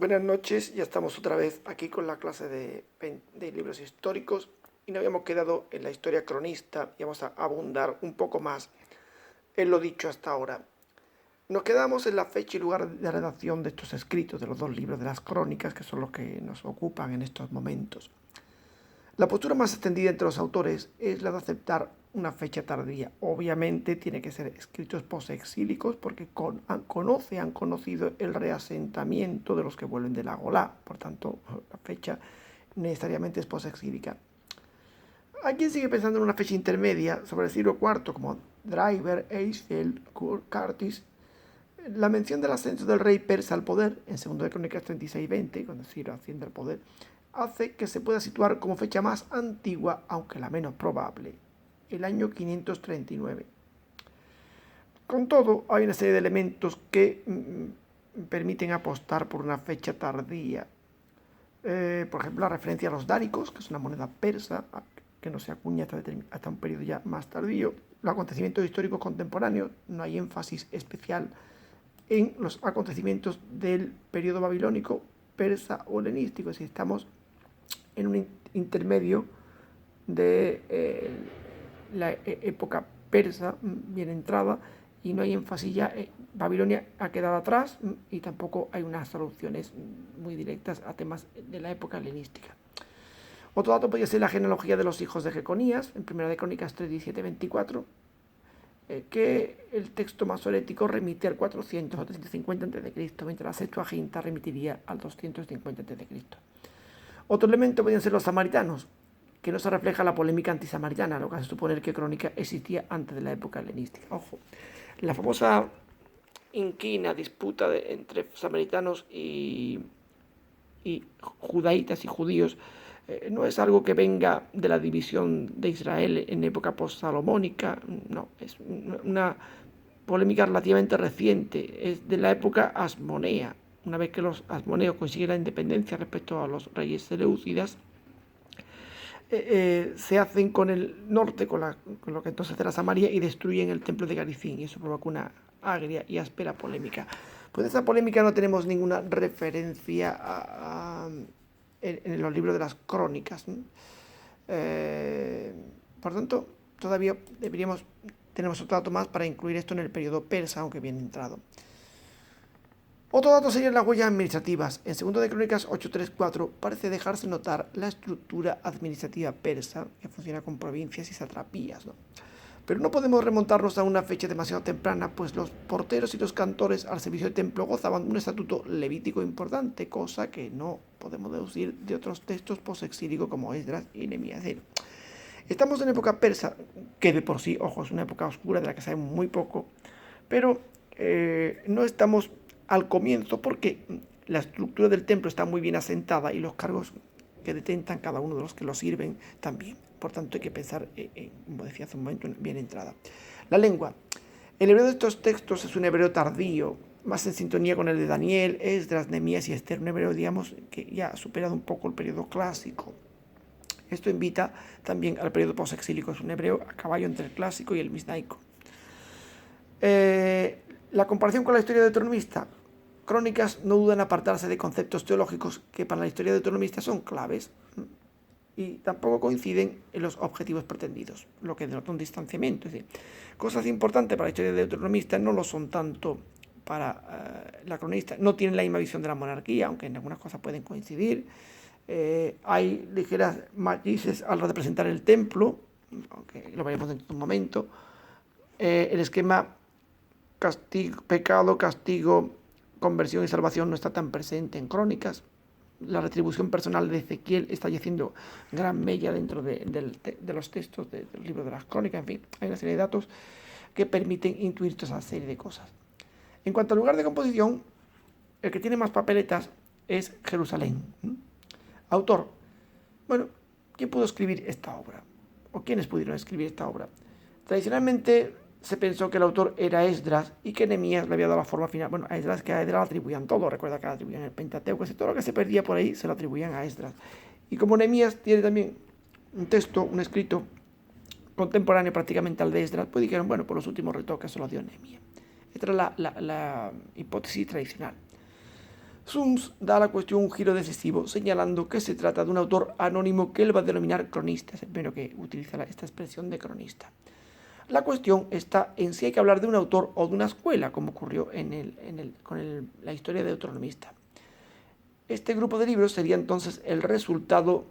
Buenas noches, ya estamos otra vez aquí con la clase de libros históricos y nos habíamos quedado en la historia cronista y vamos a abundar un poco más en lo dicho hasta ahora. Nos quedamos en la fecha y lugar de redacción de estos escritos, de los dos libros de las crónicas, que son los que nos ocupan en estos momentos. La postura más extendida entre los autores es la de aceptar una fecha tardía. Obviamente tiene que ser escritos posexílicos porque han conocido el reasentamiento de los que vuelven de la Golá. Por tanto, la fecha necesariamente es posexílica. Hay quien sigue pensando en una fecha intermedia sobre el siglo IV, como Driver, Eichfeld, Curtis. La mención del ascenso del rey persa al poder, en 2 de Crónicas 36-20, cuando Ciro asciende al poder, hace que se pueda situar como fecha más antigua, aunque la menos probable, el año 539. Con todo, hay una serie de elementos que permiten apostar por una fecha tardía. Por ejemplo, la referencia a los dáricos, que es una moneda persa que no se acuña hasta un periodo ya más tardío. Los acontecimientos históricos contemporáneos, no hay énfasis especial en los acontecimientos del periodo babilónico, persa o helenístico. Es decir, estamos en un intermedio de la época persa bien entrada y no hay énfasis ya. Babilonia ha quedado atrás y tampoco hay unas soluciones muy directas a temas de la época helenística. Otro dato podría ser la genealogía de los hijos de Jeconías, en 1 de Crónicas 3, 17, 24, que el texto masorético remite al 400 o 350 a.C., mientras la Septuaginta remitiría al 250 a.C. Otro elemento podrían ser los samaritanos, que no se refleja la polémica antisamaritana, lo que hace suponer que Crónica existía antes de la época helenística. Ojo, la famosa inquina disputa entre samaritanos y judaítas y judíos no es algo que venga de la división de Israel en época post-salomónica, no, es una polémica relativamente reciente, es de la época asmonea. Una vez que los asmoneos consiguen la independencia respecto a los reyes seleucidas, se hacen con el norte, con lo que entonces era Samaria, y destruyen el templo de Garizim, y eso provoca una agria y áspera polémica. Pues de esa polémica no tenemos ninguna referencia en los libros de las crónicas. Por tanto, todavía tenemos otro dato más para incluir esto en el periodo persa, aunque bien entrado. Otro dato serían las huellas administrativas. En 2 de Crónicas 834 parece dejarse notar la estructura administrativa persa, que funciona con provincias y satrapías, ¿no? Pero no podemos remontarnos a una fecha demasiado temprana, pues los porteros y los cantores al servicio del templo gozaban de un estatuto levítico importante, cosa que no podemos deducir de otros textos posexílicos como Esdras y Nehemías. Estamos en época persa, que de por sí, ojo, es una época oscura de la que sabemos muy poco, pero no estamos al comienzo porque la estructura del templo está muy bien asentada y los cargos que detentan cada uno de los que lo sirven también. Por tanto, hay que pensar, como decía hace un momento, bien entrada. La lengua. El hebreo de estos textos es un hebreo tardío, más en sintonía con el de Daniel, Esdras, Nehemías y Esther, un hebreo, digamos, que ya ha superado un poco el periodo clásico. Esto invita también al periodo posexílico, es un hebreo a caballo entre el clásico y el misnaico. La comparación con la historia deuteronomista. Crónicas no dudan en apartarse de conceptos teológicos que para la historia deuteronomista son claves y tampoco coinciden en los objetivos pretendidos, lo que denota un distanciamiento. Es decir, cosas importantes para la historia deuteronomista no lo son tanto para la cronista. No tienen la misma visión de la monarquía, aunque en algunas cosas pueden coincidir. Hay ligeras matices al representar el templo, aunque lo veremos dentro de un momento. El esquema pecado, castigo, conversión y salvación no está tan presente en Crónicas. La retribución personal de Ezequiel está haciendo gran mella dentro de los textos del libro de las Crónicas. En fin, hay una serie de datos que permiten intuir toda esa serie de cosas. En cuanto al lugar de composición, el que tiene más papeletas es Jerusalén. Autor. Bueno, ¿quién pudo escribir esta obra? ¿O quiénes pudieron escribir esta obra? Tradicionalmente se pensó que el autor era Esdras y que Nehemías le había dado la forma final. Bueno, a Esdras le atribuían todo, recuerda que le atribuían el Pentateuco, todo lo que se perdía por ahí se lo atribuían a Esdras. Y como Nehemías tiene también un texto, un escrito contemporáneo prácticamente al de Esdras, pues dijeron, bueno, por los últimos retoques se los dio Nehemías. Esta era la hipótesis tradicional. Sums da a la cuestión un giro decisivo, señalando que se trata de un autor anónimo que él va a denominar cronista, es el primero que utiliza esta expresión de cronista. La cuestión está en si hay que hablar de un autor o de una escuela, como ocurrió con la historia de Deuteronomista. Este grupo de libros sería entonces el resultado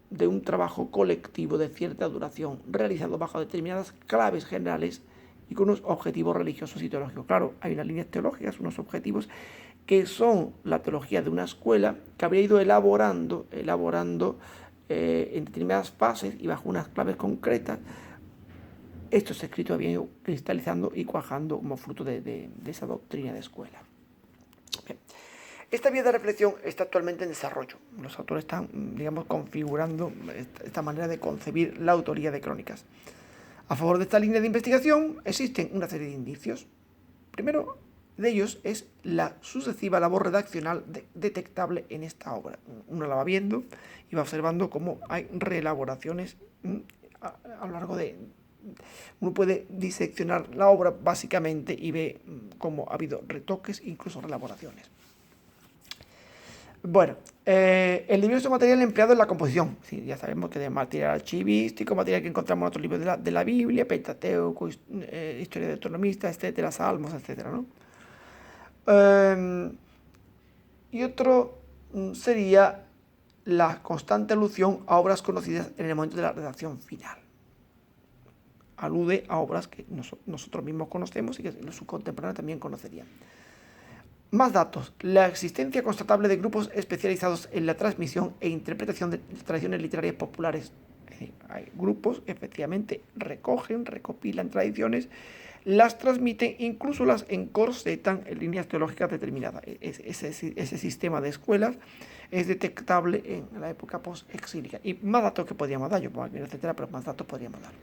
de un trabajo colectivo de cierta duración, realizado bajo determinadas claves generales y con unos objetivos religiosos y teológicos. Claro, hay unas líneas teológicas, unos objetivos que son la teología de una escuela que habría ido elaborando en determinadas fases y bajo unas claves concretas. Estos escritos habían ido cristalizando y cuajando como fruto de esa doctrina de escuela. Bien. Esta vía de reflexión está actualmente en desarrollo. Los autores están, digamos, configurando esta manera de concebir la autoría de crónicas. A favor de esta línea de investigación existen una serie de indicios. Primero de ellos es la sucesiva labor redaccional detectable en esta obra. Uno la va viendo y va observando cómo hay reelaboraciones a lo largo de... Uno puede diseccionar la obra básicamente y ve cómo ha habido retoques, incluso reelaboraciones. Bueno, el diverso material empleado en la composición. Sí, ya sabemos que de material archivístico, material que encontramos en otros libros de la Biblia, Pentateuco, Historia de Deuteronomista, etcétera, Salmos, etcétera, ¿no? Y otro sería la constante alusión a obras conocidas en el momento de la redacción final. Alude a obras que nosotros mismos conocemos y que los contemporáneos también conocerían. Más datos. La existencia constatable de grupos especializados en la transmisión e interpretación de tradiciones literarias populares. Hay grupos que efectivamente recopilan tradiciones, las transmiten, incluso las encorsetan en líneas teológicas determinadas. Ese sistema de escuelas es detectable en la época post-exílica. Y más datos que podríamos dar, yo puedo aquí, etcétera, pero más datos podríamos dar.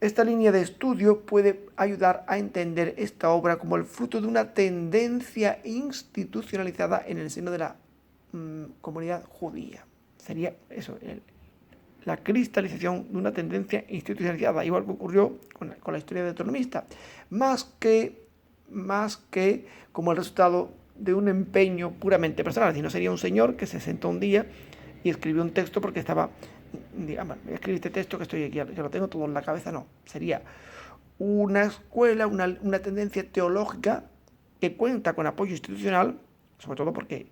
Esta línea de estudio puede ayudar a entender esta obra como el fruto de una tendencia institucionalizada en el seno de la comunidad judía. Sería eso, la cristalización de una tendencia institucionalizada, igual que ocurrió con la historia de Deuteronomista, más que como el resultado de un empeño puramente personal. Si no, sería un señor que se sentó un día y escribió un texto porque estaba... digamos, voy a escribir este texto que estoy aquí, que lo tengo todo en la cabeza, no. Sería una escuela, una tendencia teológica que cuenta con apoyo institucional, sobre todo porque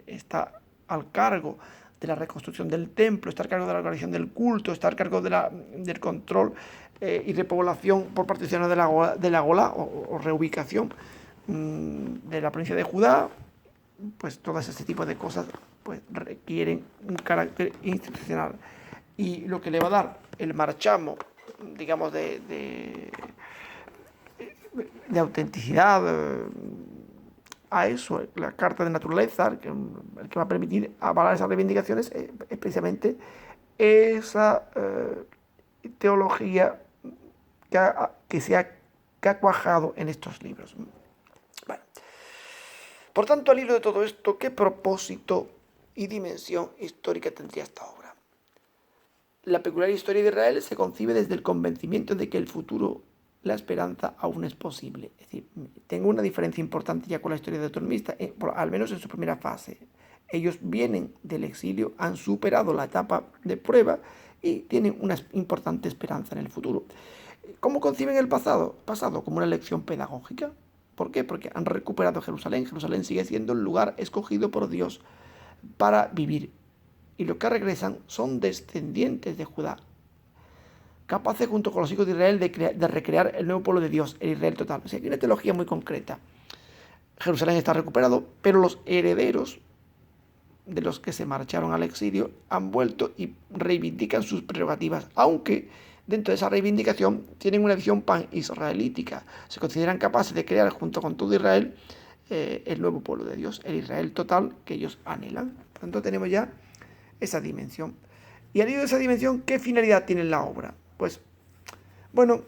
está al cargo de la reconstrucción del templo, está al cargo de la organización del culto, está al cargo del control y repoblación por parte de la Golá o reubicación de la provincia de Judá. Pues todo ese tipo de cosas pues requieren un carácter institucional. Y lo que le va a dar el marchamo, digamos, de autenticidad a eso, la carta de naturaleza, el que va a permitir avalar esas reivindicaciones, es precisamente esa teología que ha cuajado en estos libros. Bueno. Por tanto, al hilo de todo esto, ¿qué propósito y dimensión histórica tendría esta obra? La peculiar historia de Israel se concibe desde el convencimiento de que el futuro, la esperanza, aún es posible. Es decir, tengo una diferencia importante ya con la historia de Deuteronomista, al menos en su primera fase. Ellos vienen del exilio, han superado la etapa de prueba y tienen una importante esperanza en el futuro. ¿Cómo conciben el pasado? Pasado como una lección pedagógica. ¿Por qué? Porque han recuperado Jerusalén. Jerusalén sigue siendo el lugar escogido por Dios para vivir. Y los que regresan son descendientes de Judá, capaces junto con los hijos de Israel de recrear el nuevo pueblo de Dios, el Israel total. O sea, hay una teología muy concreta. Jerusalén está recuperado, pero los herederos de los que se marcharon al exilio han vuelto y reivindican sus prerrogativas, aunque dentro de esa reivindicación tienen una visión pan-israelítica. Se consideran capaces de crear junto con todo Israel el nuevo pueblo de Dios, el Israel total que ellos anhelan. Por tanto, tenemos ya esa dimensión. Y al hilo de esa dimensión, ¿qué finalidad tiene la obra? Pues, bueno,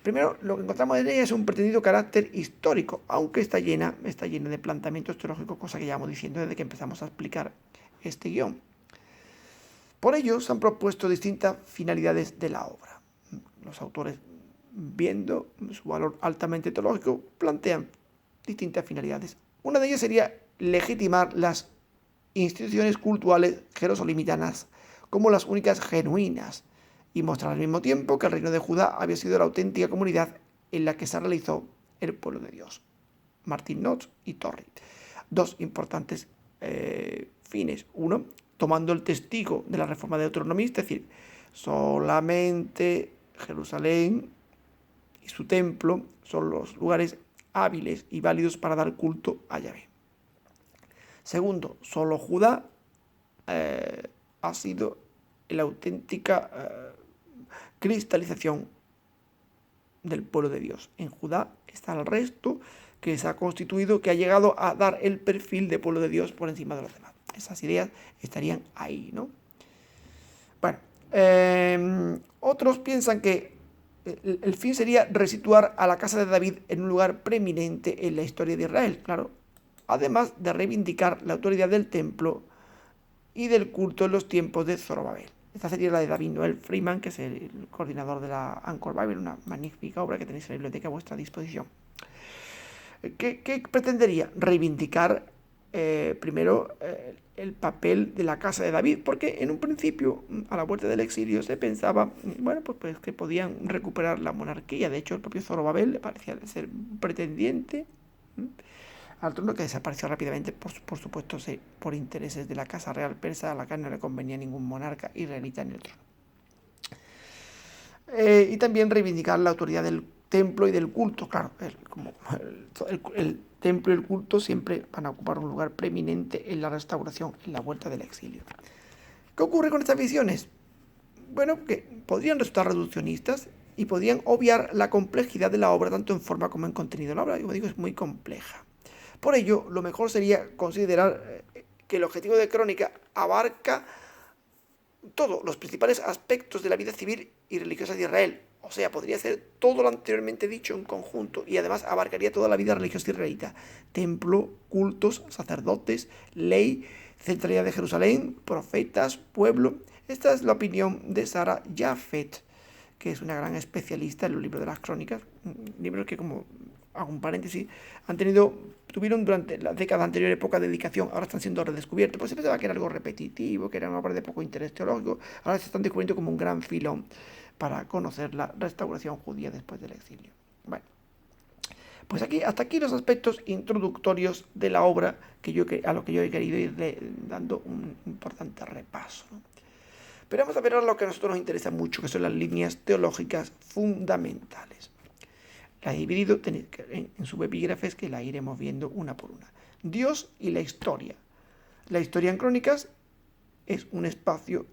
primero lo que encontramos en ella es un pretendido carácter histórico, aunque está llena de planteamientos teológicos, cosa que llevamos diciendo desde que empezamos a explicar este guión. Por ello, se han propuesto distintas finalidades de la obra. Los autores, viendo su valor altamente teológico, plantean distintas finalidades. Una de ellas sería legitimar las instituciones culturales jerosolimitanas como las únicas genuinas y mostrar al mismo tiempo que el reino de Judá había sido la auténtica comunidad en la que se realizó el pueblo de Dios. Martin Notz y Torrey. Dos importantes fines. Uno, tomando el testigo de la reforma deuteronomista, es decir, solamente Jerusalén y su templo son los lugares hábiles y válidos para dar culto a Yahvé. Segundo, solo Judá ha sido la auténtica cristalización del pueblo de Dios. En Judá está el resto que se ha constituido, que ha llegado a dar el perfil de pueblo de Dios por encima de los demás. Esas ideas estarían ahí, ¿no? Bueno, otros piensan que el fin sería resituar a la casa de David en un lugar preeminente en la historia de Israel, claro, además de reivindicar la autoridad del templo y del culto en los tiempos de Zorobabel. Esta sería la de David Noel Freeman, que es el coordinador de la Anchor Bible, una magnífica obra que tenéis en la biblioteca a vuestra disposición. ¿Qué pretendería? Reivindicar primero el papel de la casa de David, porque en un principio, a la vuelta del exilio, se pensaba, bueno, pues que podían recuperar la monarquía. De hecho, el propio Zorobabel le parecía ser un pretendiente al trono, que desapareció rápidamente, por supuesto, por intereses de la casa real persa, a la que no le convenía ningún monarca israelita en el trono. Y también reivindicar la autoridad del templo y del culto. Claro, el templo y el culto siempre van a ocupar un lugar preeminente en la restauración, en la vuelta del exilio. ¿Qué ocurre con estas visiones? Bueno, que podrían resultar reduccionistas y podrían obviar la complejidad de la obra, tanto en forma como en contenido. La obra, como digo, es muy compleja. Por ello, lo mejor sería considerar que el objetivo de Crónica abarca todos los principales aspectos de la vida civil y religiosa de Israel. O sea, podría ser todo lo anteriormente dicho en conjunto y además abarcaría toda la vida religiosa israelita. Templo, cultos, sacerdotes, ley, centralidad de Jerusalén, profetas, pueblo. Esta es la opinión de Sarah Jaffet, que es una gran especialista en los libros de las crónicas, libros que, como hago un paréntesis, tuvieron durante las décadas anteriores poca dedicación, ahora están siendo redescubiertos. Pues se pensaba que era algo repetitivo, que era una obra de poco interés teológico, ahora se están descubriendo como un gran filón para conocer la restauración judía después del exilio. Bueno, pues hasta aquí los aspectos introductorios de la obra a lo que yo he querido ir dando un importante repaso, ¿no? Pero vamos a ver ahora lo que a nosotros nos interesa mucho, que son las líneas teológicas fundamentales. La he dividido en subepígrafes que la iremos viendo una por una. Dios y la historia. La historia en Crónicas es un espacio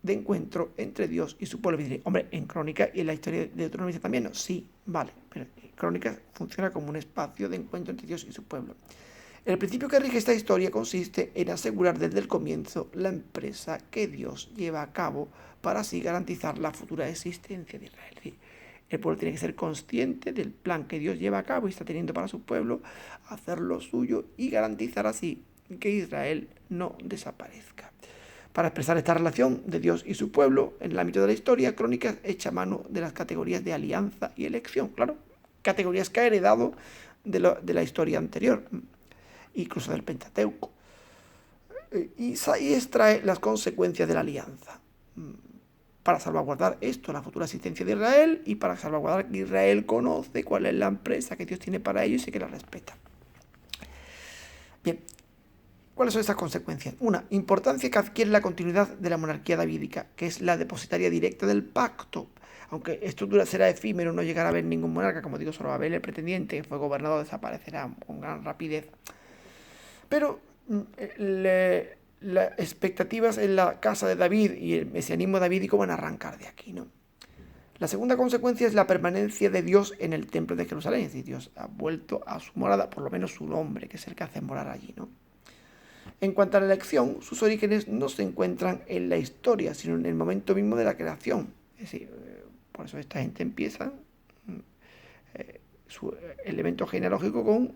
de encuentro entre Dios y su pueblo. Hombre, en Crónica y en la historia de Deuteronomio también, ¿no? Sí, vale, pero Crónicas funciona como un espacio de encuentro entre Dios y su pueblo. El principio que rige esta historia consiste en asegurar desde el comienzo la empresa que Dios lleva a cabo para así garantizar la futura existencia de Israel. Es decir, el pueblo tiene que ser consciente del plan que Dios lleva a cabo y está teniendo para su pueblo, hacer lo suyo y garantizar así que Israel no desaparezca. Para expresar esta relación de Dios y su pueblo en el ámbito de la historia, Crónicas echa mano de las categorías de alianza y elección, claro, categorías que ha heredado de la historia anterior, incluso del Pentateuco, y extrae las consecuencias de la alianza para salvaguardar la futura existencia de Israel, y para salvaguardar que Israel conoce cuál es la empresa que Dios tiene para ellos y que la respeta. Bien, ¿cuáles son estas consecuencias? Una, importancia que adquiere la continuidad de la monarquía davídica, que es la depositaria directa del pacto. Aunque esto será efímero, no llegará a haber ningún monarca, como digo, Zorobabel, el pretendiente, que fue gobernador, desaparecerá con gran rapidez. Pero las expectativas en la casa de David y el mesianismo davídico van a arrancar de aquí, ¿no? La segunda consecuencia es la permanencia de Dios en el templo de Jerusalén. Es decir, Dios ha vuelto a su morada, por lo menos su nombre, que es el que hace morar allí, ¿no? En cuanto a la elección, sus orígenes no se encuentran en la historia, sino en el momento mismo de la creación. Es decir, por eso esta gente empieza su elemento genealógico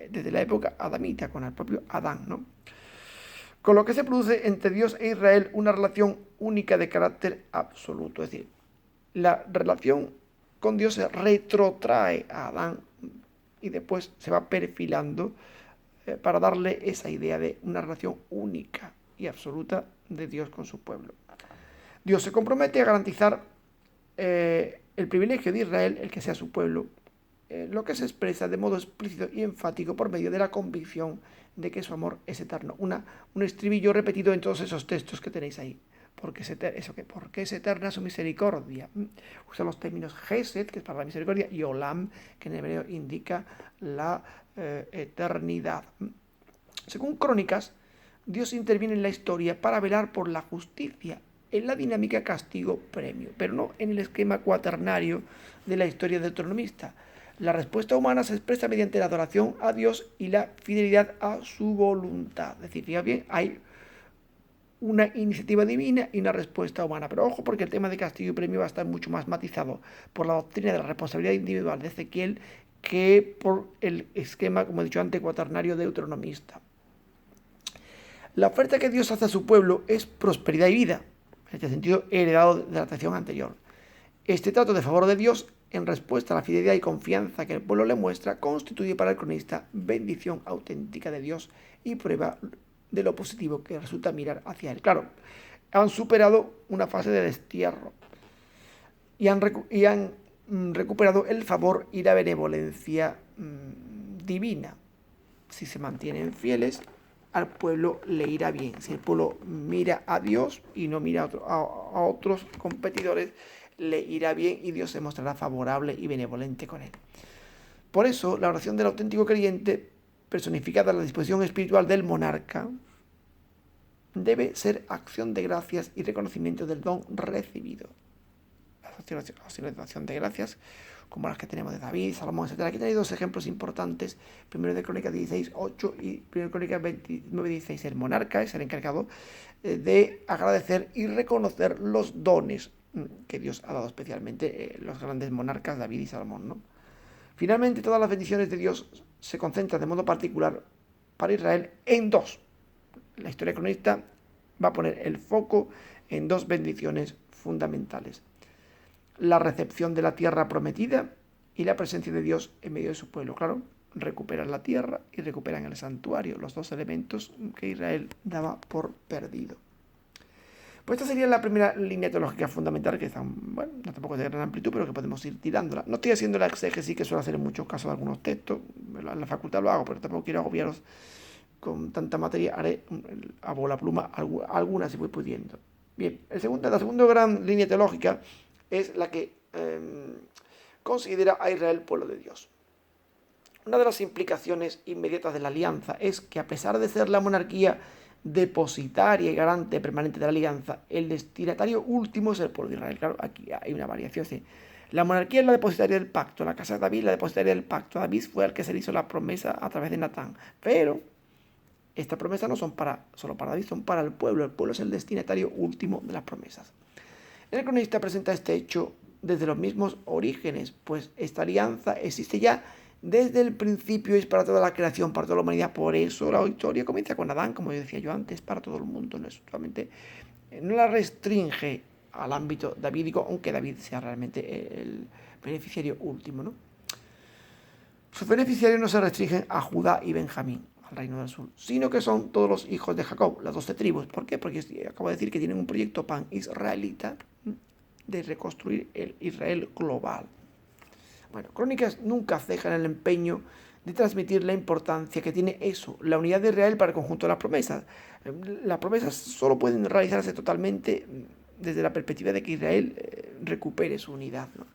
desde la época adamita, con el propio Adán, ¿no? Con lo que se produce entre Dios e Israel una relación única de carácter absoluto. Es decir, la relación con Dios se retrotrae a Adán y después se va perfilando para darle esa idea de una relación única y absoluta de Dios con su pueblo. Dios se compromete a garantizar el privilegio de Israel, el que sea su pueblo, lo que se expresa de modo explícito y enfático por medio de la convicción de que su amor es eterno. Un estribillo repetido en todos esos textos que tenéis ahí. Porque es eterna su misericordia. Usa los términos Gesed, que es para la misericordia, y Olam, que en hebreo indica la eternidad. Según Crónicas, Dios interviene en la historia para velar por la justicia, en la dinámica castigo-premio, pero no en el esquema cuaternario de la historia deuteronomista. La respuesta humana se expresa mediante la adoración a Dios y la fidelidad a su voluntad. Es decir, fíjate bien, hay una iniciativa divina y una respuesta humana. Pero ojo, porque el tema de castigo y premio va a estar mucho más matizado por la doctrina de la responsabilidad individual de Ezequiel que por el esquema, como he dicho antes, cuaternario deuteronomista. La oferta que Dios hace a su pueblo es prosperidad y vida, en este sentido heredado de la tradición anterior. Este trato de favor de Dios, en respuesta a la fidelidad y confianza que el pueblo le muestra, constituye para el cronista bendición auténtica de Dios y prueba de lo positivo que resulta mirar hacia él. Claro, han superado una fase de destierro y han recuperado el favor y la benevolencia divina. Si se mantienen fieles, al pueblo le irá bien. Si el pueblo mira a Dios y no mira a otros competidores, le irá bien y Dios se mostrará favorable y benevolente con él. Por eso, la oración del auténtico creyente, personificada en la disposición espiritual del monarca, debe ser acción de gracias y reconocimiento del don recibido. Las acciones de acción de gracias, como las que tenemos de David, Salomón, etc. Aquí tenéis dos ejemplos importantes, primero de Crónicas 16:8 y primero de Crónicas 29:16. El monarca es el encargado de agradecer y reconocer los dones que Dios ha dado, especialmente los grandes monarcas David y Salomón, ¿no? Finalmente, todas las bendiciones de Dios se concentran de modo particular para Israel en dos. La historia cronista va a poner el foco en dos bendiciones fundamentales: la recepción de la tierra prometida y la presencia de Dios en medio de su pueblo. Claro, recuperan la tierra y recuperan el santuario, los dos elementos que Israel daba por perdido. Pues esta sería la primera línea teológica fundamental, que está, bueno, no tampoco es de gran amplitud, pero que podemos ir tirándola. No estoy haciendo la exégesis que suelo hacer en muchos casos de algunos textos, en la facultad lo hago, pero tampoco quiero agobiaros con tanta materia. Haré a bola pluma algunas si voy pudiendo. Bien, la segunda gran línea teológica es la que considera a Israel pueblo de Dios. Una de las implicaciones inmediatas de la alianza es que, a pesar de ser la monarquía depositaria y garante permanente de la alianza, el destinatario último es el pueblo de Israel. Claro, aquí hay una variación. ¿Sí? La monarquía es la depositaria del pacto, la casa de David la depositaria del pacto. David fue el que se le hizo la promesa a través de Natán. Pero estas promesas no son solo para David, son para el pueblo. El pueblo es el destinatario último de las promesas. El cronista presenta este hecho desde los mismos orígenes, pues esta alianza existe ya desde el principio, es para toda la creación, para toda la humanidad. Por eso la historia comienza con Adán, como yo decía yo antes, para todo el mundo. No la restringe al ámbito davídico, aunque David sea realmente el beneficiario último, ¿no? Sus beneficiarios no se restringen a Judá y Benjamín, al reino del sur, sino que son todos los hijos de Jacob, las 12 tribus. ¿Por qué? Porque acabo de decir que tienen un proyecto pan-israelita de reconstruir el Israel global. Bueno, Crónicas nunca ceja en el empeño de transmitir la importancia que tiene eso, la unidad de Israel para el conjunto de las promesas. Las promesas solo pueden realizarse totalmente desde la perspectiva de que Israel recupere su unidad, ¿no?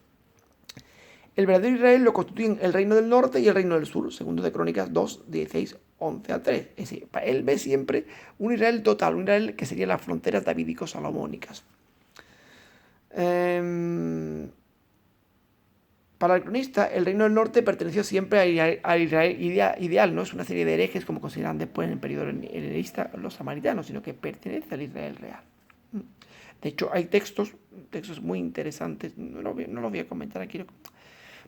El verdadero Israel lo constituyen el reino del norte y el reino del sur, segundo de Crónicas 2:16-11-3. Es decir, él ve siempre un Israel total, un Israel que sería las fronteras davídico-salomónicas. Para el cronista, el reino del norte perteneció siempre al Israel ideal, no es una serie de herejes como consideran después en el periodo helenista los samaritanos, sino que pertenece al Israel real. De hecho, hay textos muy interesantes, no los voy a comentar aquí,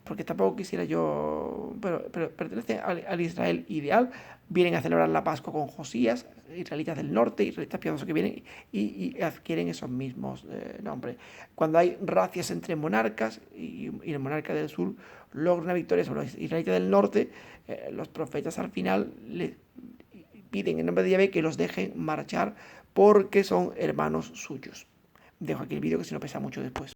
porque tampoco quisiera yo, pero pertenecen al Israel ideal, vienen a celebrar la Pascua con Josías, israelitas del norte, israelitas piadosos que vienen y adquieren esos mismos nombres. Cuando hay racias entre monarcas y el monarca del sur logra una victoria sobre los israelitas del norte, los profetas al final le piden en nombre de Yahvé que los dejen marchar porque son hermanos suyos. Dejo aquí el vídeo que si no pesa mucho después.